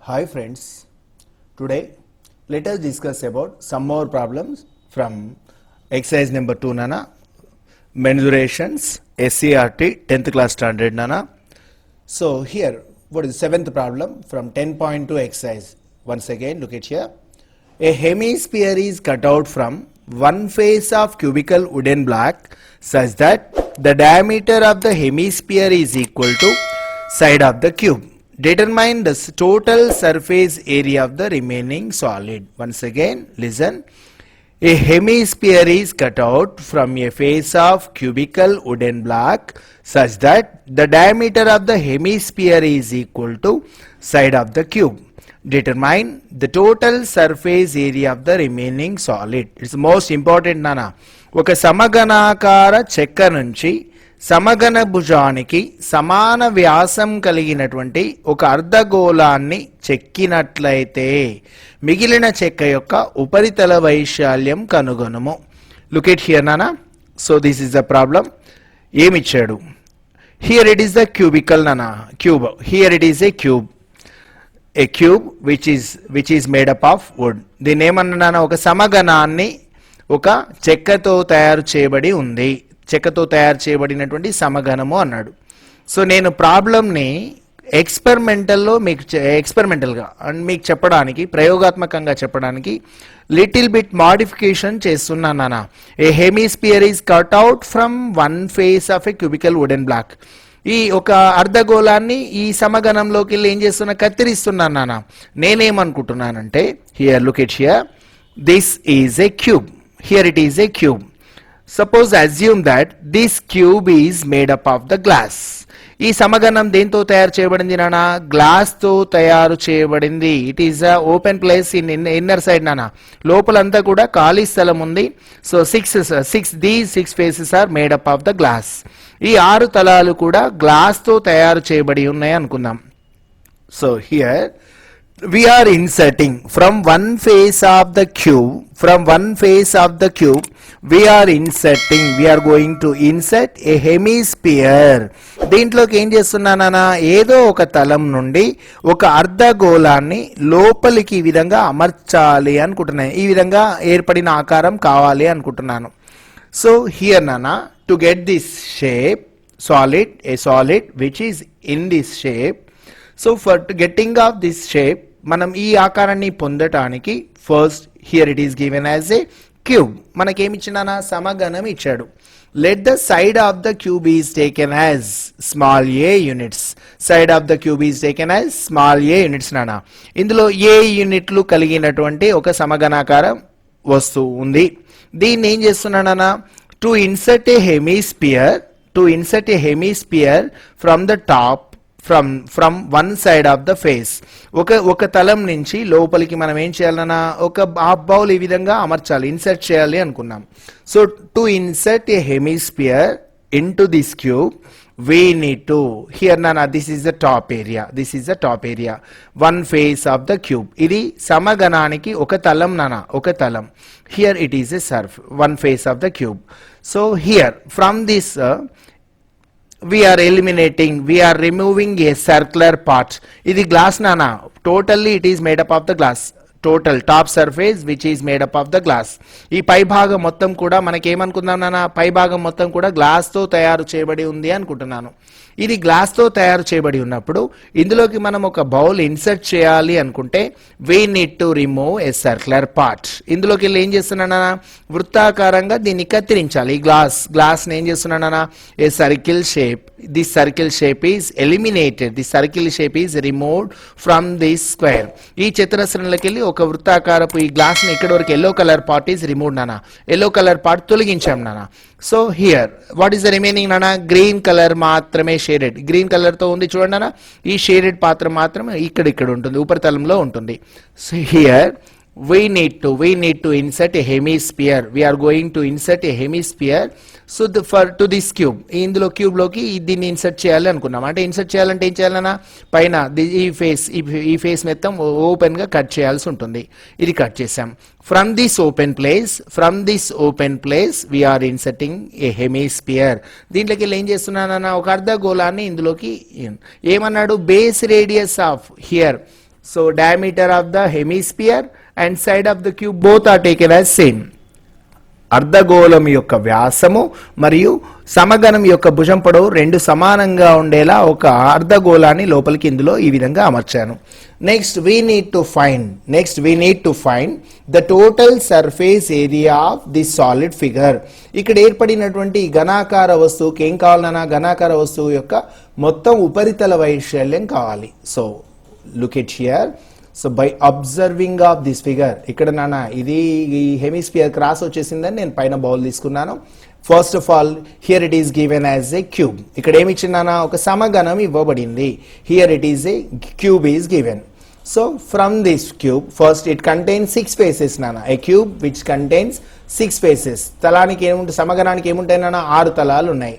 Hi friends, today let us discuss about some more problems from exercise number 2 Nana, mensurations, SCRT 10th class standard Nana. So here, what is the 7th problem from 10.2 exercise? Once again, look at here. A hemisphere is cut out from one face of cubical wooden block such that the diameter of the hemisphere is equal to side of the cube. Determine the total surface area of the remaining solid. Once again, listen. A hemisphere is cut out from a face of cubical wooden block such that the diameter of the hemisphere is equal to side of the cube. Determine the total surface area of the remaining solid. It's the most important nana. ఒక సమగణాకార చెక్క నుంచి సమగణ భుజానికి సమాన వ్యాసం కలిగినటువంటి ఒక అర్ధగోళాన్ని చెక్కినట్లయితే మిగిలిన చెక్క యొక్క ఉపరితల వైశాల్యం కనుగొనుము. లుక్ ఎట్ హియర్ నానా. So this is the problem. ఏమిచ్చాడు? Here it is the cubical నానా, cube. Here it is a cube, a cube which is made up of wood. దీని ఏమన్నా ఒక సమగణాన్ని ఒక చెక్కతో తయారు చేయబడి ఉంది, చెక్కతో తయారు చేయబడినటువంటి సమగణము అన్నాడు. సో నేను ప్రాబ్లంని ఎక్స్పెరిమెంటల్గా మీకు చెప్పడానికి, ప్రయోగాత్మకంగా చెప్పడానికి లిటిల్ బిట్ మాడిఫికేషన్ చేస్తున్నాను నాన్న. A hemisphere is cut out from one face of a cubical wooden block. ఈ ఒక అర్ధగోళాన్ని ఈ సమగణంలోకి వెళ్ళి ఏం చేస్తున్నా, కత్తిరిస్తున్నాను నాన్న. నేనేమనుకుంటున్నానంటే, here look at here, this is a cube. Here it is a cube. Suppose assume that this cube is made up of the glass. ఈ సమగణం దేంతో తయారు చేయబడింది నాన్న? గ్లాస్ తో తయారు చేయబడింది. It is a open place in inner side నాన్న. లోపలంతా కూడా ఖాళీ స్థలం ఉంది. So these six faces are made up of the glass. ఈ 6 తలాలు కూడా గ్లాస్ తో తయారు చేయబడి ఉన్నాయి అనుకుందాం. So here we are inserting from one face of the cube, we are going to insert a hemisphere. దీంట్లోకి ఏం చేస్తున్నానా, ఏదో ఒక తలం నుండి ఒక అర్ధగోళాన్ని లోపలికి ఈ విధంగా అమర్చాలి అనుకుంటున్నాను. ఈ విధంగా ఏర్పడిన ఆకారం కావాలి అనుకుంటున్నాను. సో హియర్ నానా, to get this shape, a solid which is in this shape. So for getting of this shape, మనం ఈ ఆకారాన్ని పొందటానికి first here it is given as a cube. మనకేమిచ్చినా సమగణం ఇచ్చాడు. Let the side of the cube is taken as small a units. Side of the cube is taken as small a units నానా. ఇందులో ఏ యూనిట్లు కలిగినటువంటి ఒక సమగణాకారం వస్తువు ఉంది. దీన్ని ఏం చేస్తున్నానా, to insert a hemisphere from the top, from one side of the face. ఒక తలం నుంచి లోపలికి మనం ఏం చేయాలన్నా, ఒక హాఫ్ బౌల్ ఈ విధంగా అమర్చాలి, ఇన్సర్ట్ చేయాలి అనుకున్నాం. So to insert a hemisphere in to this cube, we need to, here nana, this is the top area, one face of the cube. ఇది సమగణానికి ఒక తలం nana, ఒక తలం. Here it is a surface, one face of the cube. So here from this we are removing a circular part. ఇది glass నానా. Totally it is made up of the glass. Total top surface which is made up of the glass. ఈ పై భాగం మొత్తం కూడా మనకేమనుకుందాం నాన్న, పై భాగం మొత్తం కూడా గ్లాస్ తో తయారు చేయబడి ఉంది అనుకుంటున్నాను. ఇది గ్లాస్ తో తయారు చేయబడి ఉన్నప్పుడు ఇందులోకి మనం ఒక బౌల్ ఇన్సర్ట్ చేయాలి అనుకుంటే we need to remove a circular part. ఇందులోకి వెళ్ళి ఏం చేస్తున్నానా, వృత్తాకారంగా దీన్ని కత్తిరించాలి. ఈ గ్లాస్ ని ఏం చేస్తున్నానా, a circle shape. This circle shape is eliminated, this circle shape is removed from this square. ఈ చతురస్రంలోకి వెళ్ళి ఒక వృత్తాకారపు ఈ గ్లాస్ ని ఇక్కడ వరకు yellow colour part is removed నానా. ఎల్లో కలర్ పార్ట్ తొలగించాం నానా. So here what is the remaining నానా, గ్రీన్ కలర్ మాత్రమే, షేడెడ్ గ్రీన్ కలర్ తో ఉంది చూడండి నానా. ఈ షేడెడ్ పాత్ర మాత్రమే ఇక్కడ ఉంటుంది, ఉపరితలంలో ఉంటుంది. So here we need to insert a hemisphere. We are going to insert a hemisphere. So to this cube, ఇందులో క్యూబ్ లోకి దీన్ని ఇన్సర్ట్ చేయాలి అనుకున్నాం. అంటే ఇన్సర్ట్ చేయాలంటే ఏం చేయాలన్నా, పైన ఈ ఫేస్ మొత్తం ఓపెన్ గా కట్ చేయాల్సి ఉంటుంది. ఇది కట్ చేసాం. From this open place we are inserting a hemisphere. దీంట్లోకి వెళ్ళి ఏం చేస్తున్నానన్నా, ఒక అర్ధగోళాన్ని ఇందులోకి ఏమన్నాడు, base radius of here So diameter of the hemisphere and side of the cube both are taken as same. అర్ధగోళం యొక్క వ్యాసము మరియు సమగణం యొక్క భుజం పొడవు రెండు సమానంగా ఉండేలా ఒక అర్ధగోళాన్ని లోపలికి ఇందులో ఈ విధంగా అమర్చాను. Next we need to find the total surface area of the solid figure. ఇక్కడ ఏర్పడినటువంటి ఘనాకార వస్తువుకి ఏం కావాలన్నా ఘనాకార వస్తువు యొక్క మొత్తం ఉపరితల వైశాల్యం కావాలి. So look at here. So by observing of this figure, ఇక్కడ నాన్న ఇది ఈ హెమిస్పియర్ క్రాస్ వచ్చేసిందని నేను పైన బౌల్ తీసుకున్నాను. First of all here it is given as a cube. ఇక్కడ ఏమి ఇచ్చిందన్నా ఒక సమగణం ఇవ్వబడింది. Here it is a cube is given. So from this cube first it contains 6 faces నాన్న. ఏ క్యూబ్ విచ్ కంటైన్స్ 6 ఫేసెస్. తలానికి ఏముంటుంది, సమగణానికి ఏముంటాయి నాన్న 6 తలాలు ఉన్నాయి.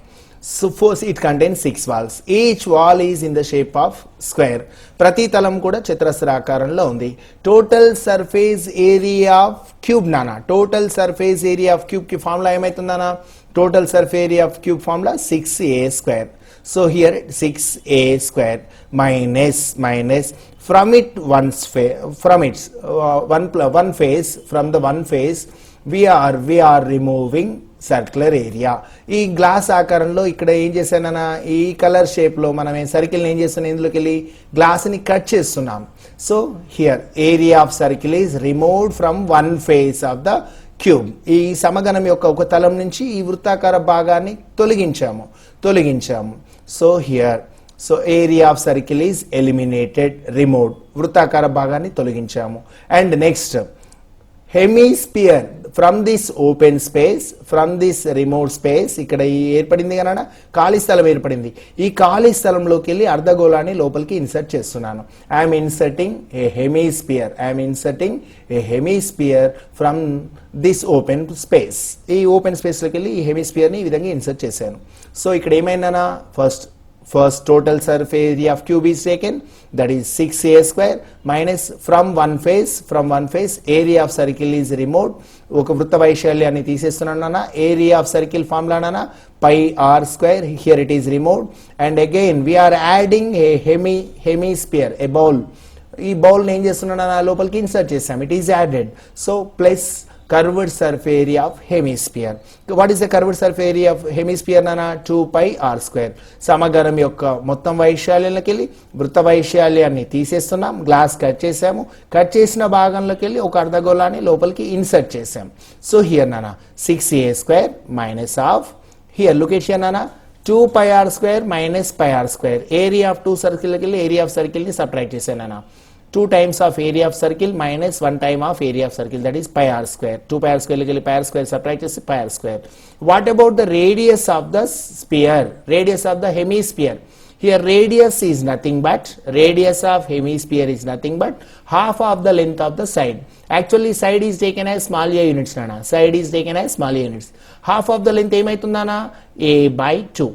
So first it contains 6 walls. Each wall is in the shape of square. ప్రతి తలం కూడా చతురస్రాకారంలో ఉంది. Total surface area of cube నానా. Total surface area of cube కి ఫార్ములా ఏమైతుందన్నా, total surface area of cube formula 6a square. So here 6a square minus from it one face, from the one face we are removing circular area. ఈ glass ఆకారంలో ఇక్కడ ఏం చేశానన్నా ఈ colour shape లో మనం circle ఏం చేస్తున్నాం, ఇందులోకి వెళ్ళి గ్లాస్ ని కట్ చేస్తున్నాం. So here area of circle is removed from one face of the cube. ఈ సమగణం యొక్క ఒక తలం నుంచి ఈ వృత్తాకార భాగాన్ని తొలగించాము. So here so area of circle is eliminated, removed, వృత్తాకార భాగాన్ని తొలగించాము. And next hemisphere from this open space, from this remote space, ఇక్కడ ఏర్పడింది కన్నా ఖాళీ స్థలం ఏర్పడింది. ఈ ఖాళీ స్థలంలోకి వెళ్ళి అర్ధగోళాన్ని లోపలికి ఇన్సర్ట్ చేస్తున్నాను. I'm inserting A hemisphere from this open space. ఈ ఓపెన్ స్పేస్లోకి వెళ్ళి ఈ హెమిస్పియర్ని ఈ విధంగా ఇన్సర్ట్ చేశాను. సో ఇక్కడ ఏమైందన్నా first total surface area of cube is taken, that is 6a square minus from one face area of circle is removed. ఒక వృత్త వైశాల్యాన్ని తీసేస్తున్నాను నాన్న. ఏరియా ఆఫ్ సర్కిల్ ఫార్ములా నాన్న pi r square, here it is removed. And again we are adding a hemisphere, a bowl. ఈ bowl ఏం చేస్తున్నాను నాన్న లోపలికి ఇన్సర్ట్ చేసాం. It is added. So plus curved surface area of hemisphere. What is the curved surface area of hemisphere nana? 2 pi r square. సమగణం యొక్క మొత్తం వైశాల్యంలోకి వెళ్ళి వృత్త వైశాల్యాన్ని తీసేస్తున్నాం. గ్లాస్ కట్ చేసాము. కట్ చేసిన భాగంలోకి వెళ్ళి ఒక అర్ధగోళాన్ని లోపలికి ఇన్సర్ట్ చేసాం. సో హియర్ నానా 6a square minus of, here look at here nana 2 pi r square minus pi r square. Area of 2 circle లోకి వెళ్ళి ఏరియా ఆఫ్ సర్కిల్ ని సబ్ట్రాక్ట్ చేశాను నానా. 2 times of area of circle minus 1 time of area of circle, that is pi r square. 2 pi r square loki pi r square subtract chesi pi r square. What about the radius of the sphere, radius of the hemisphere? Here radius of hemisphere is nothing but half of the length of the side. Actually side is taken as small a units nana. Half of the length emaitundana a by 2,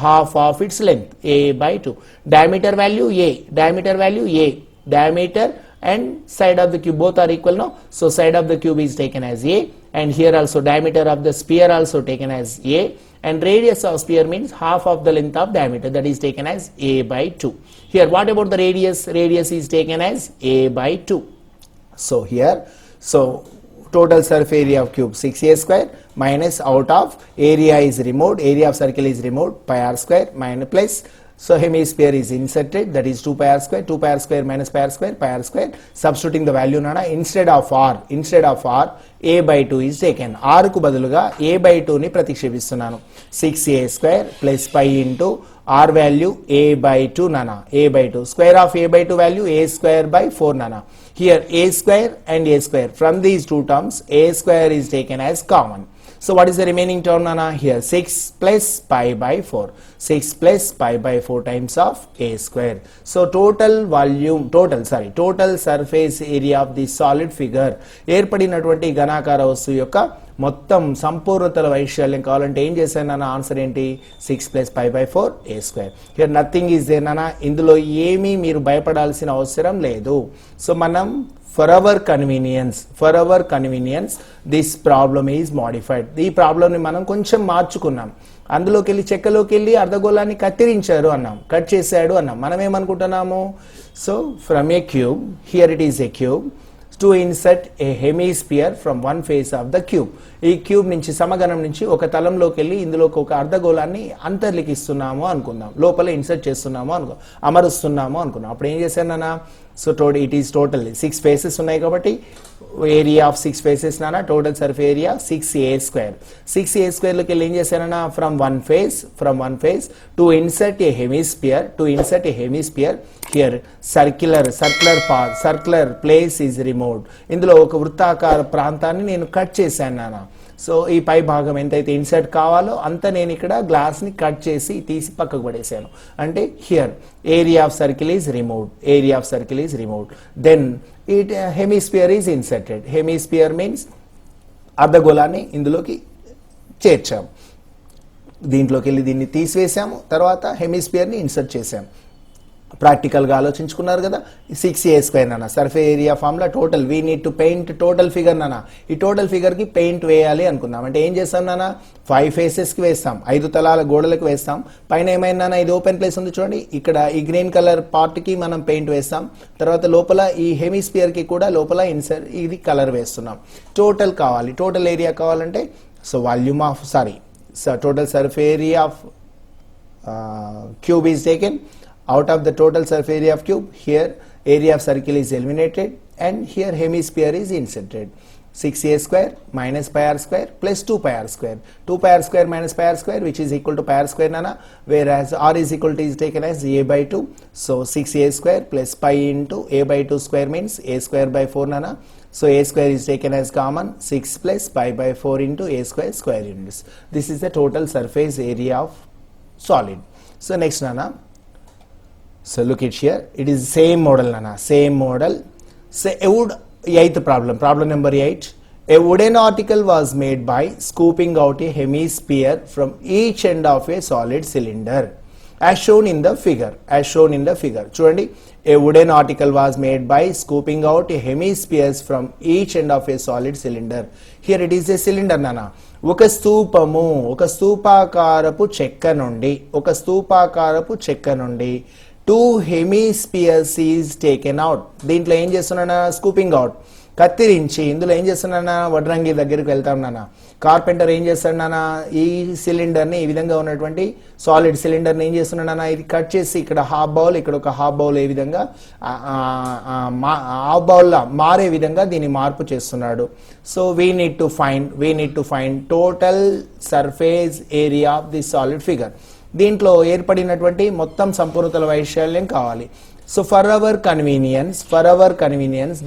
half of its length a by 2. Diameter value a, diameter and side of the cube both are equal now. So side of the cube is taken as a, and here also diameter of the sphere also taken as a, and radius of sphere means half of the length of diameter, that is taken as a by 2. Here what about the radius is taken as a by 2. So here total surface area of cube 6a square minus out of area is removed, area of circle is removed, pi r square minus plus. So hemisphere is inserted, that is 2 pi r square minus pi r square, substituting the value nana. Instead of r a by 2 is taken. r కు బదులుగా a by 2 ని ప్రతిక్షేపిస్తున్నాను. 6a square plus pi into r value a by 2 nana, a by 2. Square of a by 2 value a square by 4 nana. Here a square and a square, from these two terms a square is taken as common. So what is the remaining term nana? Here 6 plus pi by 4, 6 plus pi by 4 times of a square. So total surface area of the solid figure, ఏర్పడినటువంటి ఘనాకార వస్తువు యొక్క మొత్తం సంపూర్ణతల వైశాల్యం కావాలంటే ఏం చేశాను నాన్న? Answer ఏంటి? 6 plus pi by 4 a square. Here nothing is there నాన్న. ఇందులో ఏమీ మీరు భయపడాల్సిన అవసరం లేదు. సో మనం for our convenience this problem is modified. ఈ ప్రాబ్లం ని మనం కొంచెం మార్చుకున్నాం. అందులోకి వెళ్ళి చెక్కలోకి వెళ్ళి అర్ధగోళాన్ని కత్తిరించారు అన్నాం, కట్ చేశాడు అన్నాం. మనం ఏమనుకుంటున్నాము? So from a cube, here it is a cube, to insert a hemisphere from one face of the cube. ఈ క్యూబ్ నుంచి సమగణం నుంచి ఒక తలంలోకి వెళ్ళి ఇందులోకి ఒక అర్ధగోళాన్ని అంతర్లిఖిస్తున్నాము అనుకుందాం, లోపల ఇన్సర్ట్ చేస్తున్నాము అనుకో, అమరుస్తున్నాము అనుకున్నాం. అప్పుడు ఏం చేశాను? So it is total 6 faces ఉన్నాయి కాబట్టి ఏరియా ఆఫ్ 6 ఫేసెస్ నానా total surface area 6a². 6a² లోకి వెళ్ళి ఏం చేశానన్నా? From one face to insert a hemisphere here circular place is removed. ఇందులో ఒక వృత్తాకార ప్రాంతాన్ని నేను కట్ చేశాను నాన్న. సో ఈ పై భాగం ఎంతైతే ఇన్సర్ట్ కావాలో అంత నేను ఇక్కడ గ్లాస్ని కట్ చేసి తీసి పక్కకు పడేసాను. అంటే here area of circle is removed. Then it hemisphere is inserted. Hemisphere means అర్ధగోళాన్ని ఇందులోకి చేర్చాము. దీంట్లోకి వెళ్ళి దీన్ని తీసివేసాము, తర్వాత హెమిస్పియర్ని ఇన్సర్ట్ చేసాము. ప్రాక్టికల్గా ఆలోచించుకున్నారు కదా. 6a² నాన్న surface area formula total. We need to paint total figure నాన్న. ఈ టోటల్ ఫిగర్కి పెయింట్ వేయాలి అనుకుందాం. అంటే ఏం చేస్తాం నాన్న? 5 ఫేసెస్కి వేస్తాం, 5 తలాల గోడలకు వేస్తాం. పైన ఏమైనా ఇది ఓపెన్ ప్లేస్ ఉంది చూడండి, ఇక్కడ ఈ గ్రీన్ కలర్ పార్ట్కి మనం పెయింట్ వేస్తాం. తర్వాత లోపల ఈ హెమిస్పియర్కి కూడా లోపల ఇది కలర్ వేస్తున్నాం. టోటల్ కావాలి, టోటల్ ఏరియా కావాలంటే so volume of total surface area of cube is taken. Out of the total surface area of cube, here area of circle is eliminated and here hemisphere is inserted. 6a² minus pi r square plus 2 pi r square. 2 pi r square minus pi r square, which is equal to pi r square nana, whereas r is equal to is taken as a by 2. So 6a² plus pi into a by 2 square means a square by 4 nana. So a square is taken as common, 6 plus pi by 4 into a square units. This is the total surface area of solid. So next nana, so look at here, it is same model nana, same model. Say eighth problem number 8. A wooden article was made by scooping out a hemisphere from each end of a solid cylinder as shown in the figure. చూడండి, a wooden article was made by scooping out a hemispheres from each end of a solid cylinder. Here it is a cylinder nana. ఒక స్తూపాకారపు చెక్క నుండి 2 hemispheres is taken out. దీంట్లో ఏం చేస్తున్నా? Scooping out, కత్తిరించి ఇందులో ఏం చేస్తున్నా? వడ్రంగి దగ్గరికి వెళ్తాం నాన్న. కార్పెంటర్ ఏం చేస్తాడు నాన్న? ఈ సిలిండర్ని, ఈ విధంగా ఉన్నటువంటి సాలిడ్ సిలిండర్ని ఏం చేస్తున్నాడు? ఇది కట్ చేసి ఇక్కడ హాఫ్ బౌల్, ఇక్కడ ఒక హాఫ్ బౌల్, ఏ విధంగా హాఫ్ బౌల్లా మారే విధంగా దీన్ని మార్పు చేస్తున్నాడు. So we need to find total surface area of the solid figure. దీంట్లో ఏర్పడినటువంటి మొత్తం సంపూర్ణతల వైశాల్యం కావాలి. So for our convenience,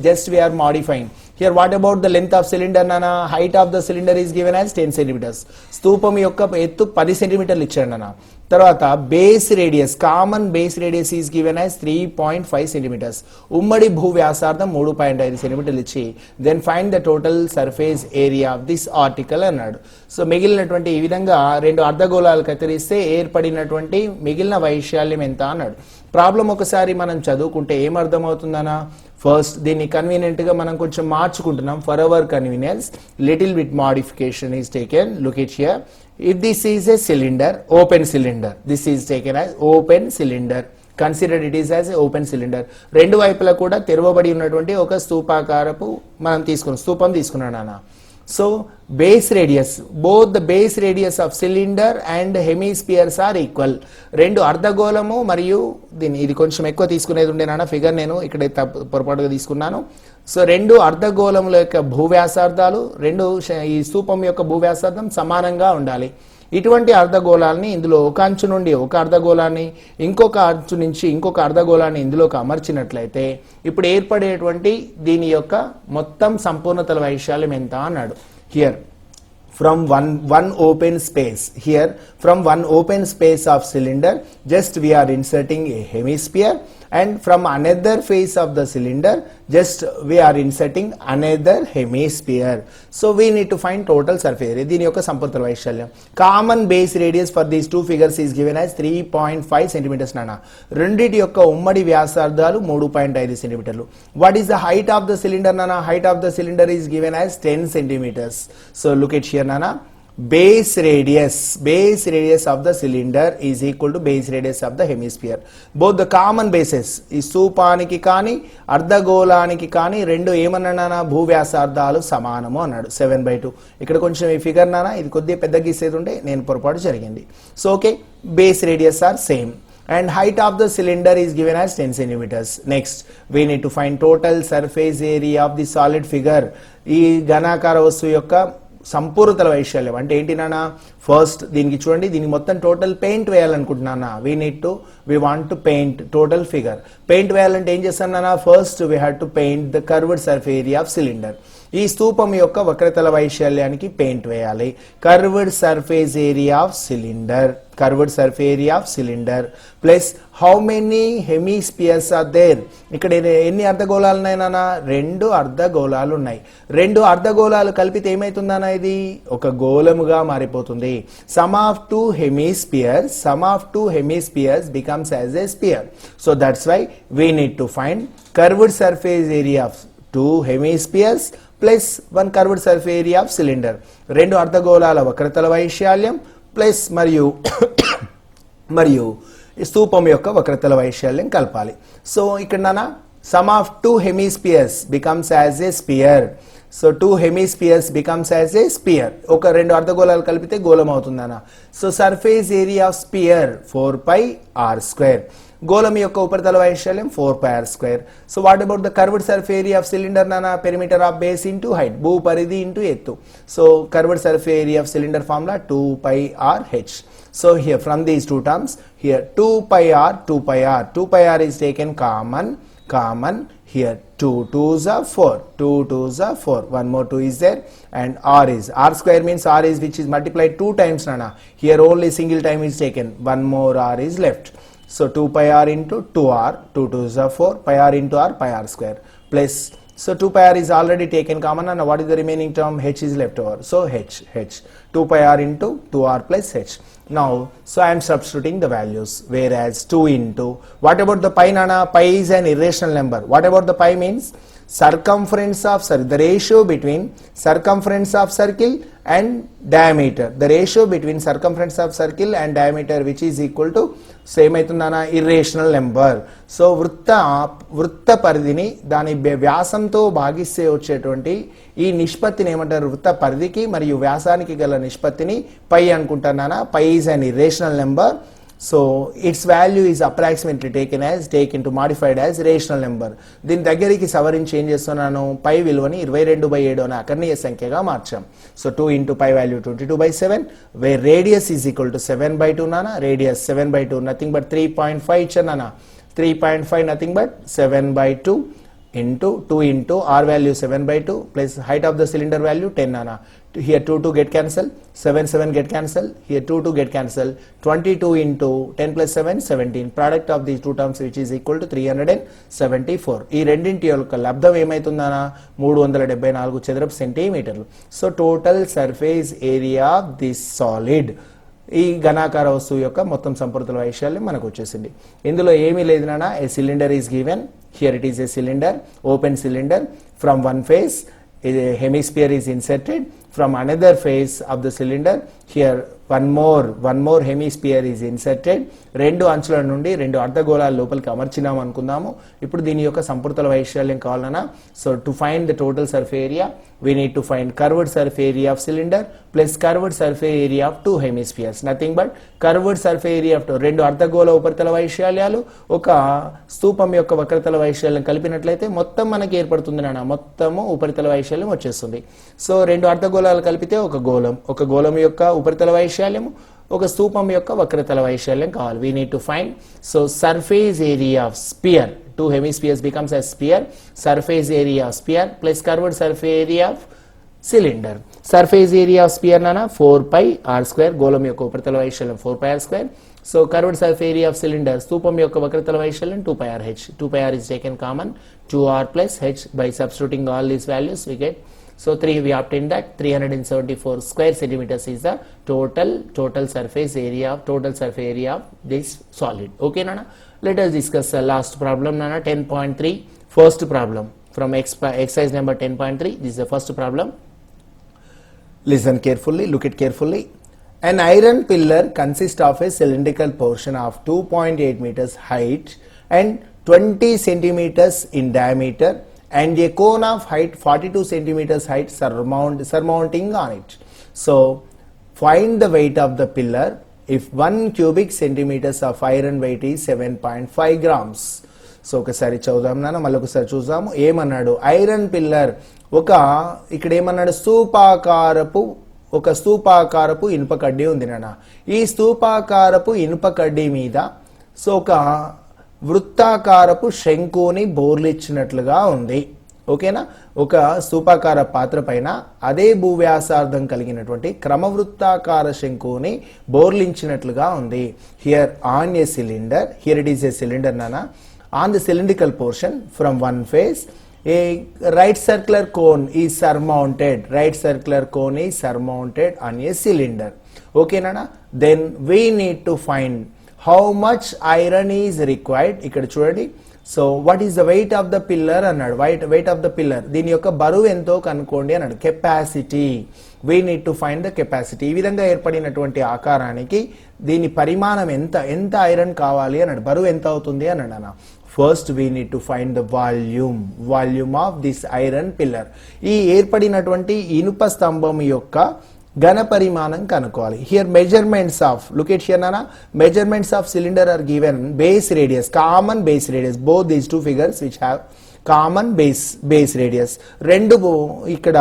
just we are modifying. Here what about the length of cylinder nana? Height of the cylinder is given as 10 centimeters. స్తూపం యొక్క ఎత్తు 10 సెంటీమీటర్లు ఇచ్చాడు నాన్న. తర్వాత base radius, common base radius is given as 3.5 centimetres. ఉమ్మడి భూ వ్యాసార్థం 3.5 సెంటీమీటర్లు ఇచ్చి then find the total surface area of this article అన్నాడు. సో మిగిలినటువంటి ఈ విధంగా 2 అర్ధగోళాలు కత్తిరిస్తే ఏర్పడినటువంటి మిగిలిన వైశాల్యం ఎంత అన్నాడు. ప్రాబ్లం ఒకసారి మనం చదువుకుంటే ఏమర్థమవుతుందనా? ఫస్ట్ దీన్ని కన్వీనియంట్ గా మనం కొంచెం మార్చుకుంటున్నాం. For our convenience little bit modification is taken. Look it here. If this is a cylinder, open cylinder, this is taken as open cylinder. Consider it is as a open cylinder. రెండు వైపులా కూడా తెరవబడి ఉన్నటువంటి ఒక స్తూపాకారపు మనం స్తూపం తీసుకున్నాను నాన్న. So base radius, both the base radius of cylinder and hemispheres are equal. 2 అర్ధగోళము మరియు దీన్ని, ఇది కొంచెం ఎక్కువ తీసుకునేది ఉండే నాన్న ఫిగర్, నేను ఇక్కడ పొరపాటుగా తీసుకున్నాను. సో 2 అర్ధగోళముల యొక్క భూవ్యాసార్థాలు, ఈ స్తూపం యొక్క భూవ్యాసార్థం సమానంగా ఉండాలి. ఇటువంటి అర్ధగోళాలని ఇందులో ఒక అంచు నుండి ఒక అర్ధగోళాన్ని, ఇంకొక అంచు నుంచి ఇంకొక అర్ధగోళాన్ని ఇందులోకి అమర్చినట్లయితే ఇప్పుడు ఏర్పడేటువంటి దీని యొక్క మొత్తం సంపూర్ణతల వైశాల్యం ఎంత అన్నాడు. Here from one open space, here from one open space of cylinder, just we are inserting a hemisphere, and from another face of the cylinder, just we are inserting another hemisphere. So we need to find total surface area. దీని యొక్క సంపూర్ణ వైశాల్యం. Common base radius for these 2 figures is given as 3.5 centimeters నానా. రెండిటి యొక్క ఉమ్మడి వ్యాసార్థాలు 3.5 సెంటీమీటర్లు. What is the height of the cylinder నానా? Height of the cylinder is given as 10 centimeters. So look at here nana. base radius of the cylinder is equal to base radius of the hemisphere. Both the common bases ఈ స్థూపానికి కానీ అర్ధగోళానికి కానీ రెండు ఏమన్నానా భూవ్యాసార్థాలు సమానము అన్నాడు 7/2. ఇక్కడ కొంచెం ఈ ఫిగర్ నానా ఇది కొద్దిగా పెద్ద గీసేది ఉంటే నేను పొరపాటు జరిగింది. So okay, base radius are same and height of the cylinder is given as 10 centimeters. Next we need to find total surface area of the solid figure. ఈ ఘనాకార వస్తువు యొక్క సంపూర్ణతల వైశాల్యం అంటే ఏంటి నాన్న, ఫస్ట్ దీనికి చూడండి, దీనికి మొత్తం టోటల్ పెయింట్ వేయాలనుకుంటున్నానా, we want to paint total figure. Paint వేయాలంటే ఏం చేస్తాను నాన్న, first we have to paint the curved surface area of cylinder. ఈ స్తూపం యొక్క వక్రతల వైశాల్యానికి పెయింట్ వేయాలి. Curved surface area of cylinder plus how many hemispheres are there. ఇక్కడ ఎన్ని అర్ధగోళాలు ఉన్నాయి నాన్న, 2 అర్ధగోళాలు ఉన్నాయి. 2 అర్ధగోళాలు కలిపితే ఏమైతుందన్నా, ఇది ఒక గోళముగా మారిపోతుంది. Sum of two hemispheres becomes as a sphere. So that's why we need to find curved surface area of 2 hemispheres plus 1 curved surface area of cylinder. 2 అర్ధగోళాల వక్రతల వైశాల్యం ప్లస్ మరియు స్తూపం యొక్క వక్రతల వైశాల్యం కలపాలి. సో ఇక్కడ నానా sum of 2 hemispheres becomes as a sphere. So 2 hemispheres becomes as a sphere. ఒక 2 అర్ధగోళాలు కలిపితే గోళం అవుతుందన్న. So surface area of sphere 4πr². గోళం యొక్క ఉపరితల వైశాల్యం 4πr². So what about the curved surface area of cylinder నానా, perimeter of base into height, భూ పరిధి ఇంటూ ఎత్తు. So curved surface area of cylinder formula 2πrh. So here from these two terms, here 2πr is taken common. Here 2 2s are 4. One more 2 is there, and r square means r is which is multiplied 2 times nana. Here only single time is taken, one more r is left. So 2πr into 2r, 2 2s are 4, πr into r, πr² plus. So 2πr is already taken common, and what is the remaining term? H is left over. So h 2πr into 2r plus h. Now so I am substituting the values, whereas 2 into, what about the pi nana? Pi is an irrational number. What about the pi means? Circumference of circle, the ratio between circumference of circle and diameter, the ratio between circumference of circle and diameter, which is equal to same అవుతుందన్న irrational number. So వృత్త పరిధిని దాని వ్యాసంతో భాగిస్తే వచ్చేటువంటి ఈ నిష్పత్తిని ఏమంటారు, వృత్త పరిధికి మరియు వ్యాసానికి గల నిష్పత్తిని పై అనుకుంటున్నానా. Pi is an irrational number. So its value is approximately taken to modified as rational number. దీని దగ్గరికి సవరించి ఏం చేస్తున్నాను, పై విలువని 22/7 అనే అకర్ణీయ సంఖ్యగా మార్చాం. So 2 into pi value 22/7, where radius is equal to 7/2 నానా. రేడియస్ 7/2 నథింగ్ బట్ 3.5 ఇచ్చానా. 3.5 nothing but 7/2 into 2 into r value 7/2 plus height of the cylinder value 10 nana. Here 2 get cancel, 7 get cancel, here 2 get cancel. 22 into 10 plus 7 17. Product of these two terms which is equal to 374. ఈ రెండింటి యొక్క లబ్ధం ఏమైతుందనా 374 చదరపు సెంటీమీటర్లు. So total surface area of this solid, ఈ ఘనాకార వస్తువు యొక్క మొత్తం సంపూర్ణతల వైశాల్యం మనకు వచ్చేసింది. ఇందులో ఏమీ లేదు నాన్న. A cylinder is given. Here it is a cylinder, open cylinder. From one face a hemisphere is inserted, from another face of the cylinder here one more hemisphere is inserted. 2 అంచుల నుండి 2 అర్ధగోళాల లోపలికి అమర్చినాం అనుకుందాము. ఇప్పుడు దీని యొక్క సంపూర్ణతల వైశాల్యం కావాలన్నా, so to find the total surface area we need to find curved surface area of cylinder plus curved surface area of 2 hemispheres, nothing but curved surface area of 2 అర్ధగోళ ఉపరితల వైశాల్యాలు ఒక స్తూపం యొక్క వక్రతల వైశాల్యం కలిపినట్లయితే మొత్తం మనకి ఏర్పడుతుంది నాన్న, మొత్తము ఉపరితల వైశాల్యం వచ్చేస్తుంది. సో 2 అర్ధగోళాలు కలిపితే ఒక గోళం యొక్క ఉపరితల వైశాల్యము ఒక స్తూపం యొక్క వక్రతల వైశాల్యం కావాలి. we need to find, so surface area of sphere, 2 hemispheres becomes a sphere, surface area of sphere plus curved surface area of cylinder. Surface area of sphere nana 4πr², గోళం యొక్క ఉపరితల వైశాల్యం 4πr². So curved surface area of cylinder, స్తూపం యొక్క వక్రతల వైశాల్యం 2πrh. 2πr is taken common, 2r plus h. By substituting all these values we get, so 3 we obtained that 374 square centimeters is the total surface area of this solid. Okay nana, let us discuss the last problem nana, 10.3, first problem from exercise number 10.3. This is the first problem. Listen carefully, look it carefully. An iron pillar consists of a cylindrical portion of 2.8 meters height and 20 centimeters in diameter and a cone of height 42 centimeters height surmounting on it. So find the weight of the pillar if 1 cubic centimeters of iron weight is 7.5 grams. So ఒకసారి చదువుదాం నాన్న, మళ్ళీ ఒకసారి చూద్దాము. ఏమన్నాడు? Iron pillar ఇక్కడ ఏమన్నాడు? స్తూపాకారపు ఇనుప కడ్డీ ఉంది నాన్న. ఈ స్తూపాకారపు ఇనుప కడ్డీ మీద సో ఒక వృత్తాకారపు శంకుని బోర్లిచ్చినట్లుగా ఉంది. ఓకేనా? ఒక స్తూపాకార పాత్ర పైన అదే భూవ్యాసార్థం కలిగినటువంటి క్రమవృత్తాకార శంకుని బోర్లించినట్లుగా ఉంది. Here on a cylinder, here it is A cylinder నాన్న. On the cylindrical portion from one face, a right circular cone is surmounted. Right circular cone is surmounted on a cylinder. Okay, Nana? Then we need to find how much iron is required. Ikkada chudandi. So what is the weight of the pillar annadu? Weight of the pillar. Dini yokka baruvu ento kanukondi annadu. Capacity. We need to find the capacity. ఈ విధంగా ఏర్పడినటువంటి ఆకారానికి దీని పరిమాణం ఎంత iron కావాలి అన్నాడు. బరువు ఎంత అవుతుంది అన్నాడు అన్న. First we need to find the volume of this iron pillar. ఈ ఏర్పడినటువంటి ఇనుప స్తంభం యొక్క ఘన పరిమాణం కనుక్కోవాలి. Here measurements of, look at here నానా, measurements of cylinder are given. Base radius, common base radius, both these two figures which have common base radius. రెండు ఇక్కడ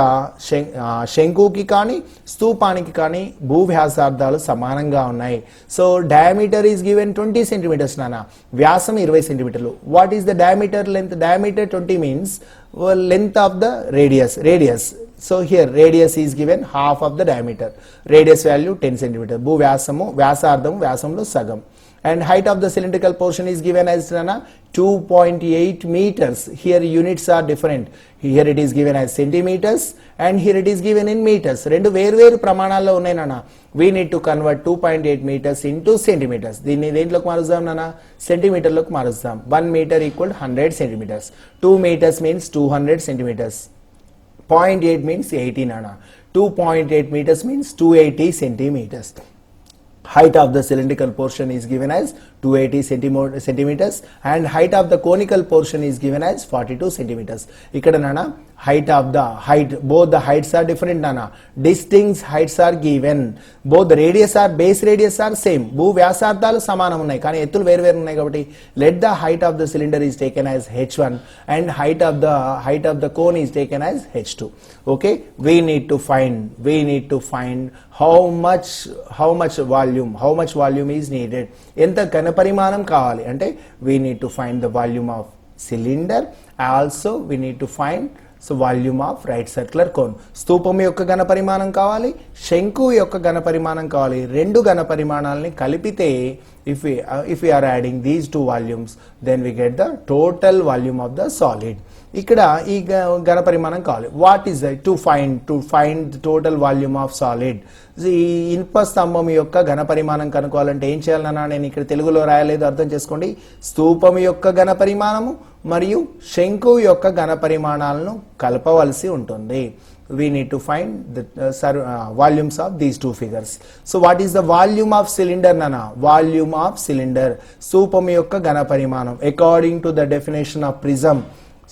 శంకుకి కానీ స్తూపానికి కానీ భూవ్యాసార్థాలు సమానంగా ఉన్నాయి. So diameter is given 20 centimeters నాన్న. వ్యాసం 20 సెంటీమీటర్లు. What is the diameter length? Diameter 20 means length of the radius. So here radius is given half of the diameter. Radius value 10 centimeter. భూ వ్యాసంలో సగం. And height of the cylindrical portion is given as 2.8 meters. Here units are different. Here it is given as centimeters and here it is given in meters. రెండు వేరు ప్రమాణాల్లో ఉన్నాయి నాన్న. We need to convert 2.8 meters into centimeters. దీన్ని దేంట్లోకి మారుద్దాం నాన్న? సెంటీమీటర్లోకి మారుద్దాం. 1 meter equal 100 centimeters. 2 meters means 200 centimeters. 0.8 means 80 nana. 2.8 meters means 280 centimeters. Height of the cylindrical portion is given as 280 centimeters and height of the conical portion is given as 42 centimeters. Ikkada nana, both the heights are different nana. Distinct heights are given. Both the base radius are same. భూ వ్యాసార్థాలు సమానం ఉన్నాయి కానీ ఎత్తులు వేరు ఉన్నాయి కాబట్టి let the height of the cylinder is taken as h1 and height of the cone is taken as h2. Okay, we need to find how much volume is needed. ఎంత ఘన పరిమాణం కావాలి అంటే we need to find the volume of cylinder. Also we need to find volume of right circular cone. స్తూపం యొక్క ఘన పరిమాణం కావాలి, శంకు యొక్క ఘన పరిమాణం కావాలి. రెండు ఘన పరిమాణాలని కలిపితే if we are adding these two volumes then we get the total volume of the solid. ఇక్కడ ఈ ఘన పరిమాణం కావాలి. What is to find total volume of solid. ఈ ఇనుప స్తంభం యొక్క ఘన పరిమాణం కనుక్కోవాలంటే ఏం చేయాలన్నా నేను ఇక్కడ తెలుగులో రాయలేదు, అర్థం చేసుకోండి. స్తూపం యొక్క ఘన పరిమాణము మరియు శంకు యొక్క ఘన పరిమాణాలను కలపవలసి ఉంటుంది. We need to find the volumes of these two figures. So what is the volume of cylinder nana? Volume of cylinder, స్తూపం యొక్క ఘన పరిమాణం according to the definition of prism.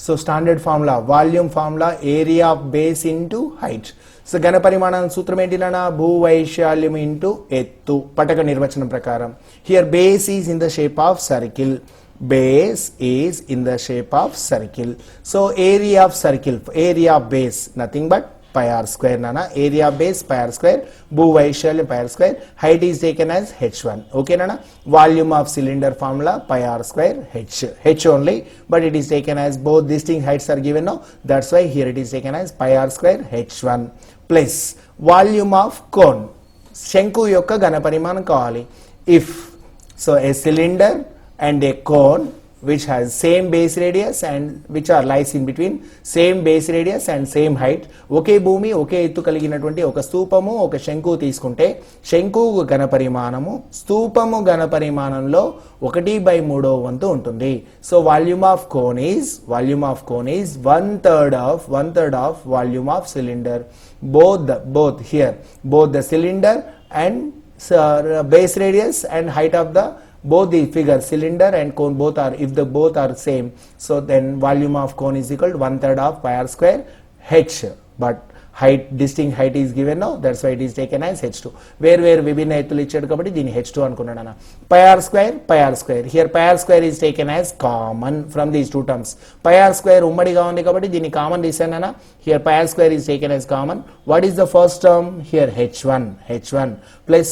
So standard formula, volume formula, area of base into height. So ఘన పరిమాణం సూత్రం ఏంటి నాన్న? భూవైశాల్యం into ఎత్తు. పటక నిర్వచనం ప్రకారం here base is in the shape of circle. Base is in the shape of circle. So area of base nothing but pi r square nana. Area of base pi r square, భూవైశాల్యం pi r square, height is taken as h1. Okay nana. Volume of cylinder formula pi r square h only, but it is taken as both distinct heights are given now. That's why here it is taken as pi r square h1 plus volume of cone. శంకు యొక్క ఘన పరిమాణం కావాలి. If so a cylinder and a cone, which has same base radius and which are lies in between same base radius and same height. ఒకే భూమి ఒకే ఎత్తు కలిగినటువంటి ఒక స్తూపము ఒక శంకువు తీసుకుంటే శంకువు ఘనపరిమాణము స్తూపము ఘనపరిమాణంలో 1/3 వంతు ఉంటుంది. So volume of cone is 1/3 of volume of cylinder. Both the cylinder and base radius and height of the both the figure cylinder and cone both are same, so then volume of cone is equal to 1/3 of pi r square h, but distinct height is given now, that's why it is taken as h2. where విభిన్న ఎత్తులు ఇచ్చాడు కాబట్టి దీన్ని h2 అనుకున్నాను. pi r square here pi r square is taken as common from these two terms. pi r square ఉమ్మడిగా ఉంది కాబట్టి దీన్ని కామన్ తీసాను. here pi r square is taken as common. what is the first term here? h1 plus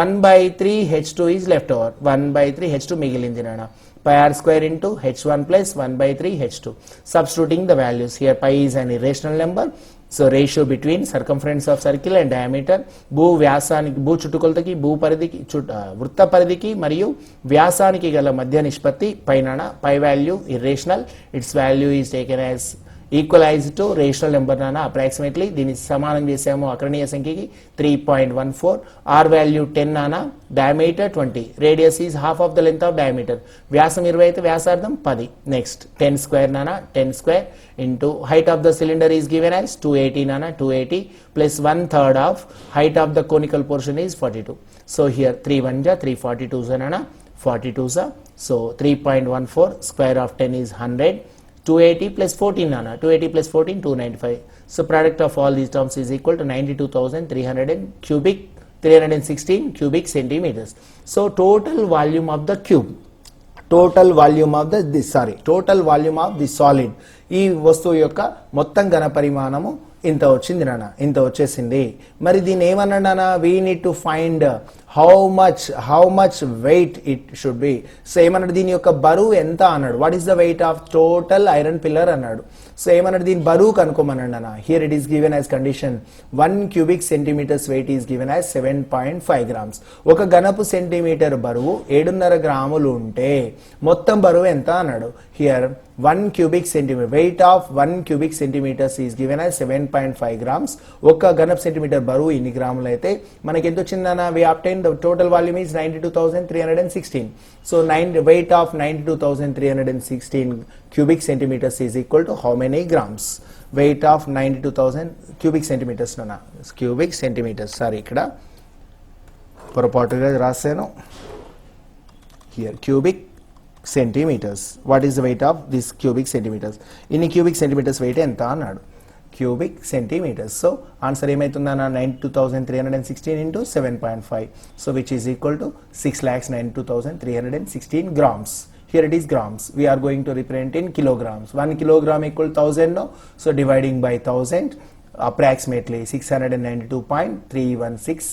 1/3 h2 is left over. 1/3 h2 మిగిలింది నాన్న. pi r square into h1 plus 1/3 h2. Substituting the values here, pi is an irrational number, so ratio between circumference of circle and diameter. భూ వ్యాసానికి భూ చుట్టుకొలతకి భూ పరిధికి వృత్త పరిధికి మరియు వ్యాసానికి గల మధ్య నిష్పత్తి పైన pi value irrational, its value is taken as equalised to rational number నానా. అప్రాక్సిమేట్లీ దీన్ని సమానం చేసాము అకరణీయ సంఖ్యకి 3.14. ఆర్ వాల్యూ 10 నానా, diameter 20, radius is half of the length of diameter. వ్యాసం 20 అయితే వ్యాసార్థం 10. నెక్స్ట్ 10 స్క్వేర్ నానా, 10 square into height of the cylinder is given as 280 నానా, 280 plus 1/3 of height of the conical portion is 42. So here 3 1 జా 3 42 నానా, 42 జా. So 3.14 square of 10 is 100. 280 plus 14 nana, 280 plus 14 295. So product of all these terms is equal to 316 cubic centimeters. So total volume of the cube, total volume of the solid, ఈ వస్తువు యొక్క మొత్తం ఘన పరిమాణము ఇంత వచ్చింది నాన్న, ఇంత వచ్చేసింది. మరి దీన్ని ఏమన్నా నాన్న, we need to find how much weight it should be. So ఏమన్నాడు, దీని యొక్క బరువు ఎంత అన్నాడు. What is the weight of total iron pillar అన్నాడు. సో ఏమన్నాడు, దీని బరువు కనుక్కోమన్నాడు నాన్న. Here it is given as condition 1 cubic centimeters weight is given as 7.5 grams. ఒక ఘనపు సెంటీమీటర్ బరువు 7.5 గ్రాములు ఉంటే మొత్తం బరువు ఎంత అన్నాడు. Here 1 cubic centimeter, weight of 1 cubic centimeters is given as 7.5 grams. ఒక ఘనపు సెంటీమీటర్ బరువు ఇన్ని గ్రాములు అయితే మనకి ఎంత వచ్చిందన్న, we obtained the total volume is 92,316. So weight of 92,316 cubic centimeters is equal to how many grams? Weight of 92,000 cubic centimeters నాన్న, cubic centimeters, sorry ఇక్కడ పొరపాటుగా రాశాను. Here cubic centimeters. What is the weight of this cubic centimeters? ఇన్ని cubic centimeters weight ఎంత అన్నాడు, cubic centimeters. So answer ఏమైతుందన్న, 92,316 into 7.5. So which is equal to 6,92,316 grams. Here it is grams. We are going to represent in kilograms. 1 kilogram equal to 1000 no? So dividing by 1000, approximately 692.316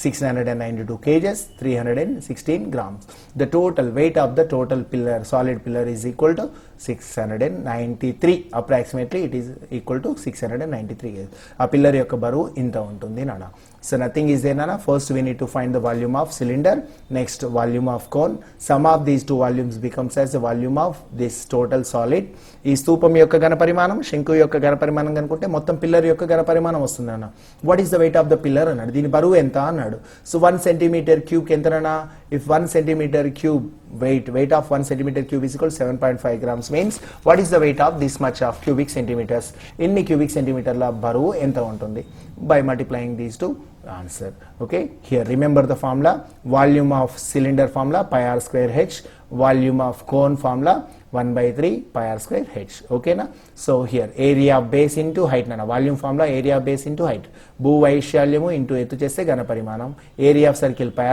692 kgs, 316 grams. The total weight of the total pillar, solid pillar, is equal to 693. Approximately it is equal to 693 kgs. A pillar yokka baruvu inta untundi nana. So nothing is there nana. First we need to find the volume of cylinder, next volume of cone. Sum of these two volumes becomes as the volume of this total solid. ఈ స్తూపం యొక్క ఘన పరిమాణం, శంకు యొక్క ఘన పరిమాణం కనుకుంటే మొత్తం పిల్లర్ యొక్క ఘన పరిమాణం వస్తుంది అన్న. What is the weight of the pillar అన్నాడు, దీని బరువు ఎంత అన్నాడు. సో 1 centimeter cube ఎంతనా, if 1 centimeter cube weight of 1 centimeter cube is equal to 7.5 grams means what is the weight of this much of cubic centimeters? ఇన్ని cubic centimeterల బరువు ఎంత ఉంటుంది? By multiplying these two, answer. Okay, here remember the formula. Volume of cylinder formula pi r square h, volume of cone formula 1/3 pi r square h. Okay na? So here area of base into height nana. Volume formula area of base into height. భూ వైశాల్యము into ఎత్తు చేస్తే ఘన పరిమాణం. Area of circle pi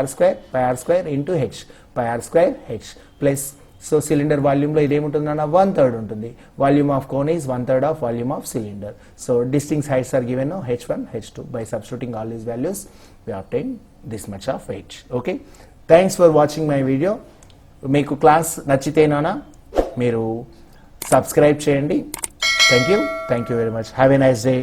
r square into h, pi r square h plus. So cylinder వాల్యూమ్లో ఇదేముంటుందన్న, 1/3 ఉంటుంది. Volume of cone is 1/3 of volume of cylinder. So distinct heights are given h1 h2. By substituting all these values we obtain this much of weight. Okay, thanks for watching my video. మీకు class నచ్చితేనా మీరు subscribe చేయండి. Thank you very much. Have a nice day.